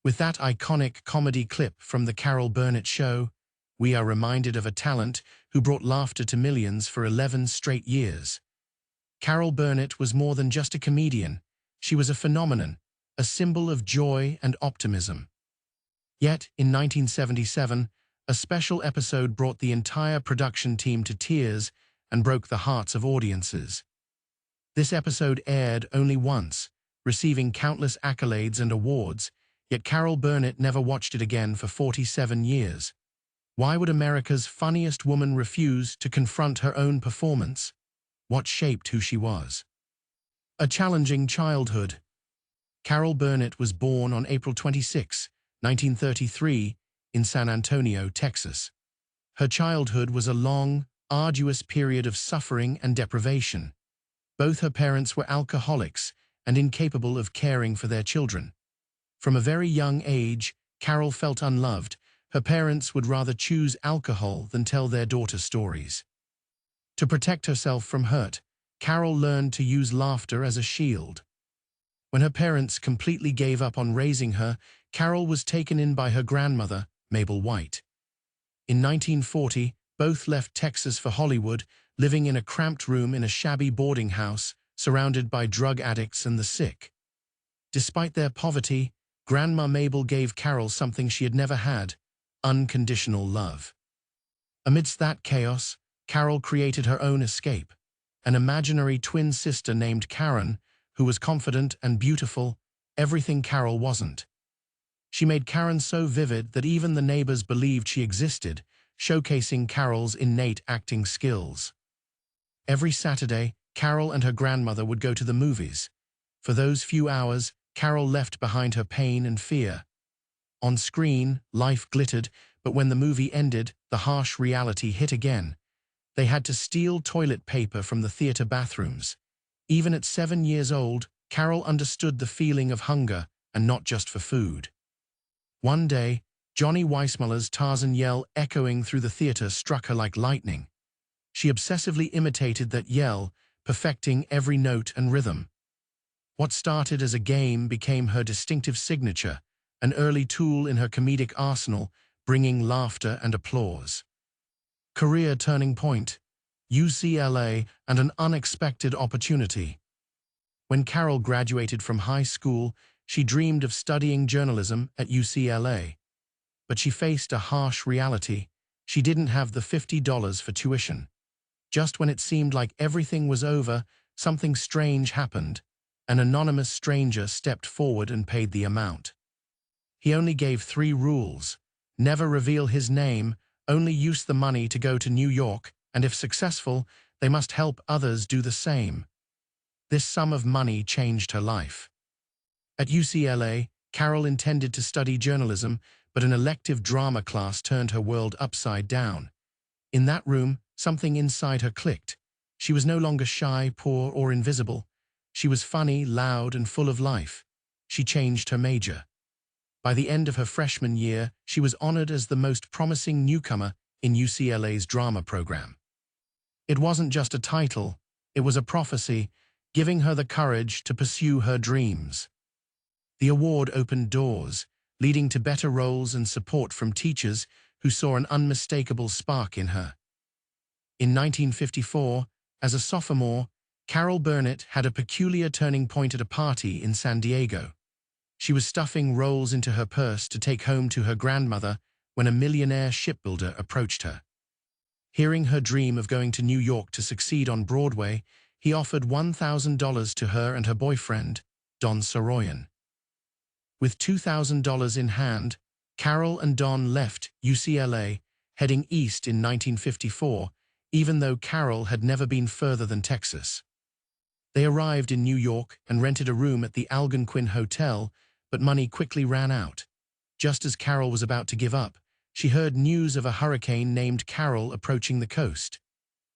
With that iconic comedy clip from the Carol Burnett Show, we are reminded of a talent who brought laughter to millions for 11 straight years. Carol Burnett was more than just a comedian. She was a phenomenon, a symbol of joy and optimism. Yet, in 1977, a special episode brought the entire production team to tears and broke the hearts of audiences. This episode aired only once, receiving countless accolades and awards, yet Carol Burnett never watched it again for 47 years. Why would America's funniest woman refuse to confront her own performance? What shaped who she was? A challenging childhood. Carol Burnett was born on April 26, 1933, in San Antonio, Texas. Her childhood was a long, arduous period of suffering and deprivation. Both her parents were alcoholics and incapable of caring for their children. From a very young age, Carol felt unloved. Her parents would rather choose alcohol than tell their daughter stories. To protect herself from hurt, Carol learned to use laughter as a shield. When her parents completely gave up on raising her, Carol was taken in by her grandmother, Mabel White. In 1940, both left Texas for Hollywood, living in a cramped room in a shabby boarding house, surrounded by drug addicts and the sick. Despite their poverty, Grandma Mabel gave Carol something she had never had: unconditional love. Amidst that chaos, Carol created her own escape, an imaginary twin sister named Karen, who was confident and beautiful, everything Carol wasn't. She made Karen so vivid that even the neighbors believed she existed, showcasing Carol's innate acting skills. Every Saturday, Carol and her grandmother would go to the movies. For those few hours, Carol left behind her pain and fear. On screen, life glittered, but when the movie ended, the harsh reality hit again. They had to steal toilet paper from the theater bathrooms. Even at 7 years old, Carol understood the feeling of hunger, and not just for food. One day, Johnny Weissmuller's Tarzan yell echoing through the theater struck her like lightning. She obsessively imitated that yell, perfecting every note and rhythm. What started as a game became her distinctive signature, an early tool in her comedic arsenal, bringing laughter and applause. Career turning point, UCLA, and an unexpected opportunity. When Carol graduated from high school, she dreamed of studying journalism at UCLA. But she faced a harsh reality. She didn't have the $50 for tuition. Just when it seemed like everything was over, something strange happened. An anonymous stranger stepped forward and paid the amount. He only gave 3 rules: never reveal his name, only use the money to go to New York, and if successful, they must help others do the same. This sum of money changed her life. At UCLA, Carol intended to study journalism, but an elective drama class turned her world upside down. In that room, something inside her clicked. She was no longer shy, poor, or invisible. She was funny, loud, and full of life. She changed her major. By the end of her freshman year, she was honored as the most promising newcomer in UCLA's drama program. It wasn't just a title, it was a prophecy, giving her the courage to pursue her dreams. The award opened doors, leading to better roles and support from teachers who saw an unmistakable spark in her. In 1954, as a sophomore, Carol Burnett had a peculiar turning point at a party in San Diego. She was stuffing rolls into her purse to take home to her grandmother when a millionaire shipbuilder approached her. Hearing her dream of going to New York to succeed on Broadway, he offered $1,000 to her and her boyfriend, Don Soroyan. With $2,000 in hand, Carol and Don left UCLA, heading east in 1954, even though Carol had never been further than Texas. They arrived in New York and rented a room at the Algonquin Hotel, but money quickly ran out. Just as Carol was about to give up, she heard news of a hurricane named Carol approaching the coast.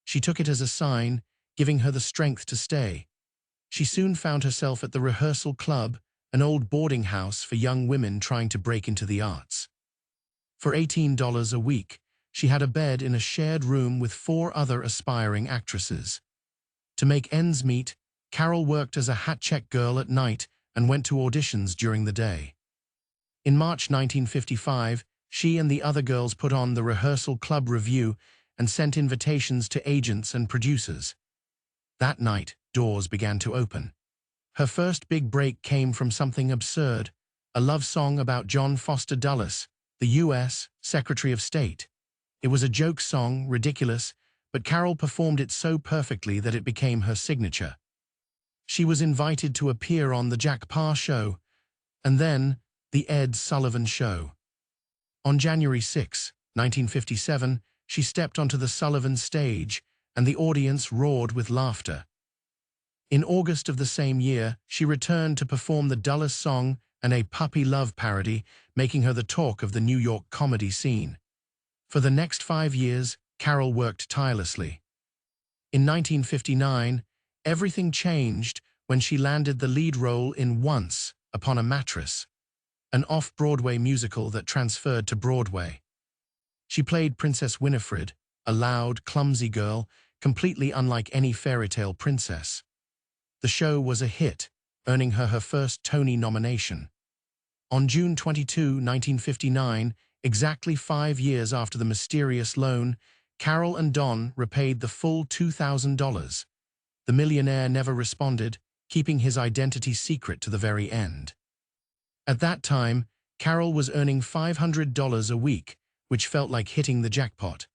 She took it as a sign, giving her the strength to stay. She soon found herself at the Rehearsal Club, an old boarding house for young women trying to break into the arts. For $18 a week, she had a bed in a shared room with 4 other aspiring actresses. To make ends meet, Carol worked as a hat check girl at night and went to auditions during the day. In March 1955, she and the other girls put on the Rehearsal Club Review and sent invitations to agents and producers. That night, doors began to open. Her first big break came from something absurd, a love song about John Foster Dulles, the U.S. Secretary of State. It was a joke song, ridiculous, but Carol performed it so perfectly that it became her signature. She was invited to appear on The Jack Paar Show, and then The Ed Sullivan Show. On January 6, 1957, she stepped onto the Sullivan stage, and the audience roared with laughter. In August of the same year, she returned to perform the Dulles song and a puppy love parody, making her the talk of the New York comedy scene. For the next 5 years, Carol worked tirelessly. In 1959, everything changed when she landed the lead role in Once Upon a Mattress, an off-Broadway musical that transferred to Broadway. She played Princess Winifred, a loud, clumsy girl, completely unlike any fairy tale princess. The show was a hit, earning her her first Tony nomination. On June 22, 1959, exactly 5 years after the mysterious loan, Carol and Don repaid the full $2,000. The millionaire never responded, keeping his identity secret to the very end. At that time, Carol was earning $500 a week, which felt like hitting the jackpot.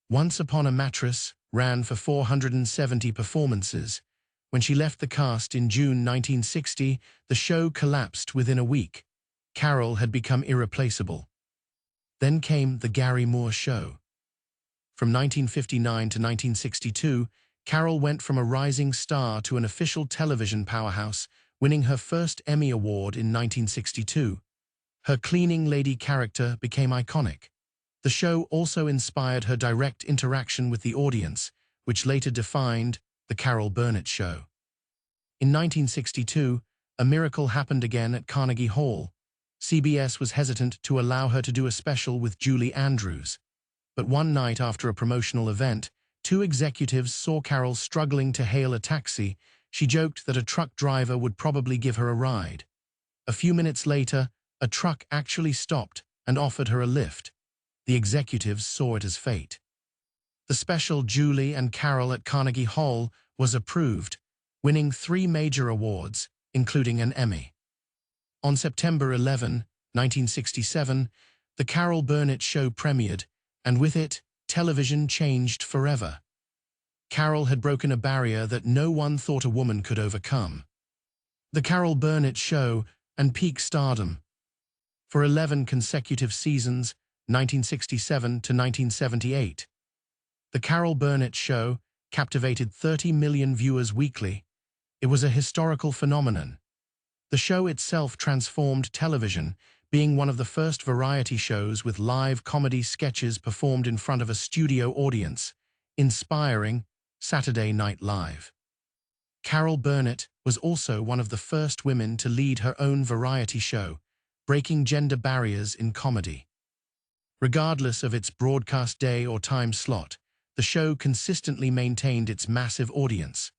Once Upon a Mattress ran for 470 performances. When she left the cast in June 1960, the show collapsed within a week. Carol had become irreplaceable. Then came The Gary Moore Show. From 1959 to 1962, Carol went from a rising star to an official television powerhouse, winning her first Emmy Award in 1962. Her cleaning lady character became iconic. The show also inspired her direct interaction with the audience, which later defined The Carol Burnett Show. In 1962, a miracle happened again at Carnegie Hall. CBS was hesitant to allow her to do a special with Julie Andrews. But one night after a promotional event, 2 executives saw Carol struggling to hail a taxi. She joked that a truck driver would probably give her a ride. A few minutes later, a truck actually stopped and offered her a lift. The executives saw it as fate. The special Julie and Carol at Carnegie Hall was approved, winning 3 major awards, including an Emmy. On September 11, 1967, The Carol Burnett Show premiered, and with it, television changed forever. Carol had broken a barrier that no one thought a woman could overcome. The Carol Burnett Show and peak stardom. For 11 consecutive seasons, 1967 to 1978. The Carol Burnett Show captivated 30 million viewers weekly. It was a historical phenomenon. The show itself transformed television, being one of the first variety shows with live comedy sketches performed in front of a studio audience, inspiring Saturday Night Live. Carol Burnett was also one of the first women to lead her own variety show, breaking gender barriers in comedy. Regardless of its broadcast day or time slot, the show consistently maintained its massive audience.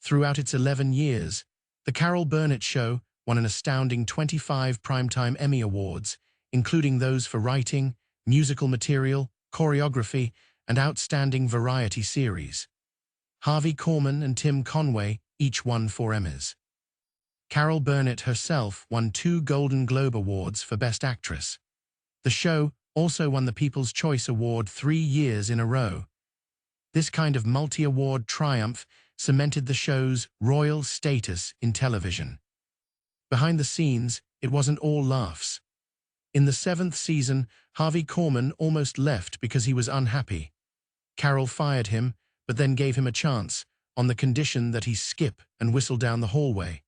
Throughout its 11 years, The Carol Burnett Show won an astounding 25 Primetime Emmy Awards, including those for writing, musical material, choreography, and outstanding variety series. Harvey Korman and Tim Conway each won 4 Emmys. Carol Burnett herself won 2 Golden Globe Awards for Best Actress. The show also won the People's Choice Award 3 years in a row. This kind of multi-award triumph cemented the show's royal status in television. Behind the scenes, it wasn't all laughs. In the 7th season, Harvey Korman almost left because he was unhappy. Carol fired him, but then gave him a chance, on the condition that he skip and whistle down the hallway.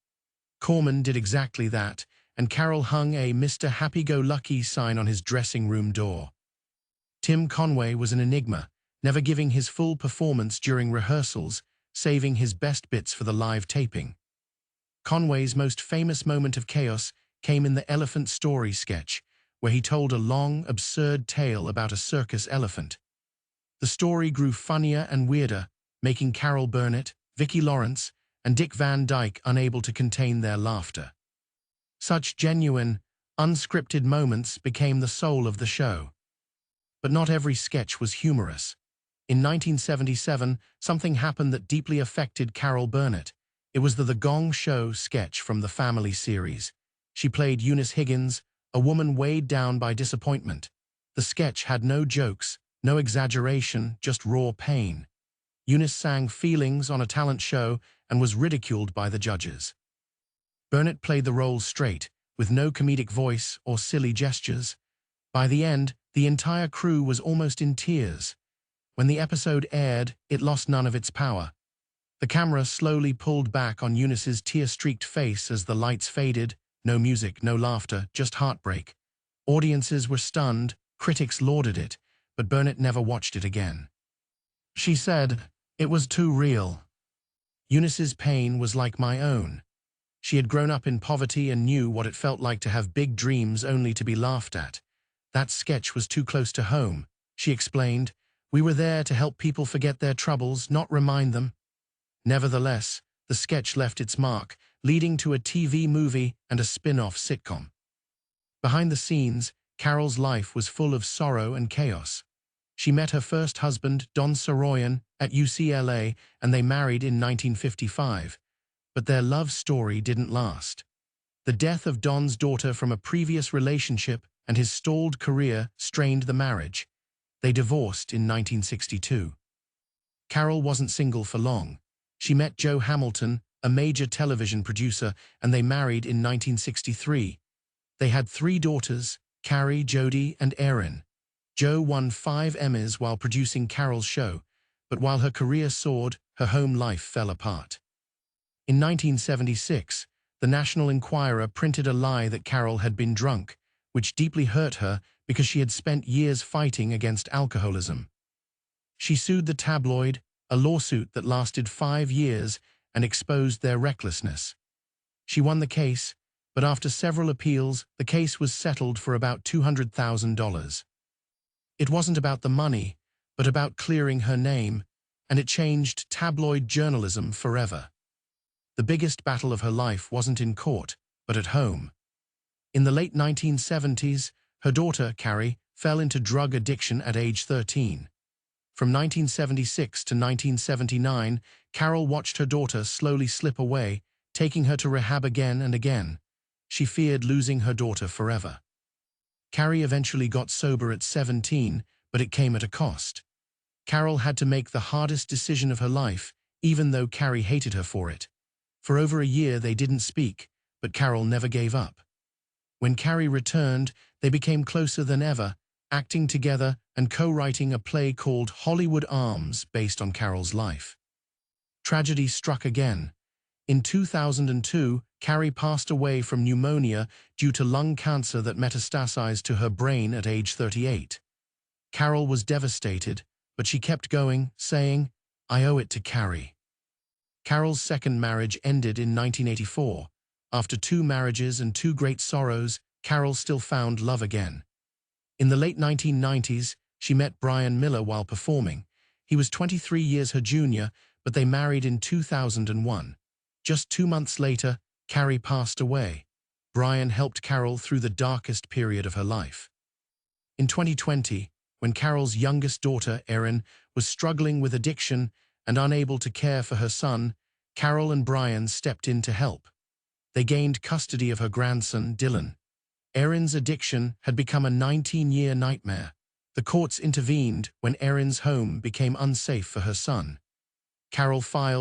Korman did exactly that, and Carol hung a Mr. Happy-Go-Lucky sign on his dressing room door. Tim Conway was an enigma, never giving his full performance during rehearsals, saving his best bits for the live taping. Conway's most famous moment of chaos came in the Elephant Story sketch, where he told a long, absurd tale about a circus elephant. The story grew funnier and weirder, making Carol Burnett, Vicki Lawrence, and Dick Van Dyke unable to contain their laughter. Such genuine, Unscripted moments became the soul of the show. But not every sketch was humorous. In 1977, something happened that deeply affected Carol Burnett. It was the Gong Show sketch from the Family series. She played Eunice Higgins, a woman weighed down by disappointment. The sketch had no jokes, no exaggeration, just raw pain. Eunice sang feelings on a talent show and was ridiculed by the judges. Burnett played the role straight, with no comedic voice or silly gestures. By the end, the entire crew was almost in tears. When the episode aired, it lost none of its power. The camera slowly pulled back on Eunice's tear-streaked face as the lights faded. No music, no laughter, just heartbreak. Audiences were stunned, critics lauded it, but Burnett never watched it again. She said, "It was too real. Eunice's pain was like my own. She had grown up in poverty and knew what it felt like to have big dreams only to be laughed at. That sketch was too close to home," she explained. "We were there to help people forget their troubles, not remind them." Nevertheless, the sketch left its mark, leading to a TV movie and a spin-off sitcom. Behind the scenes, Carol's life was full of sorrow and chaos. She met her first husband, Don Soroyan, at UCLA, and they married in 1955. But their love story didn't last. The death of Don's daughter from a previous relationship and his stalled career strained the marriage. They divorced in 1962. Carol wasn't single for long. She met Joe Hamilton, a major television producer, and they married in 1963. They had 3 daughters, Carrie, Jody, and Erin. Joe won 5 Emmys while producing Carol's show, but while her career soared, her home life fell apart. In 1976, the National Enquirer printed a lie that Carol had been drunk, which deeply hurt her because she had spent years fighting against alcoholism. She sued the tabloid, a lawsuit that lasted 5 years and exposed their recklessness. She won the case, but after several appeals, the case was settled for about $200,000. It wasn't about the money, but about clearing her name, and it changed tabloid journalism forever. The biggest battle of her life wasn't in court, but at home. In the late 1970s, her daughter, Carrie, fell into drug addiction at age 13. From 1976 to 1979, Carol watched her daughter slowly slip away, taking her to rehab again and again. She feared losing her daughter forever. Carrie eventually got sober at 17, but it came at a cost. Carol had to make the hardest decision of her life, even though Carrie hated her for it. For over a year they didn't speak, but Carol never gave up. When Carrie returned, they became closer than ever, acting together and co-writing a play called Hollywood Arms based on Carol's life. Tragedy struck again. In 2002, Carrie passed away from pneumonia due to lung cancer that metastasized to her brain at age 38. Carol was devastated, but she kept going, saying, "I owe it to Carrie." Carol's second marriage ended in 1984. After 2 marriages and 2 great sorrows, Carol still found love again. In the late 1990s, she met Brian Miller while performing. He was 23 years her junior, but they married in 2001. Just 2 months later, Carrie passed away. Brian helped Carol through the darkest period of her life. In 2020, when Carol's youngest daughter, Erin, was struggling with addiction and unable to care for her son, Carol and Brian stepped in to help. They gained custody of her grandson, Dylan. Erin's addiction had become a 19-year nightmare. The courts intervened when Erin's home became unsafe for her son. Carol filed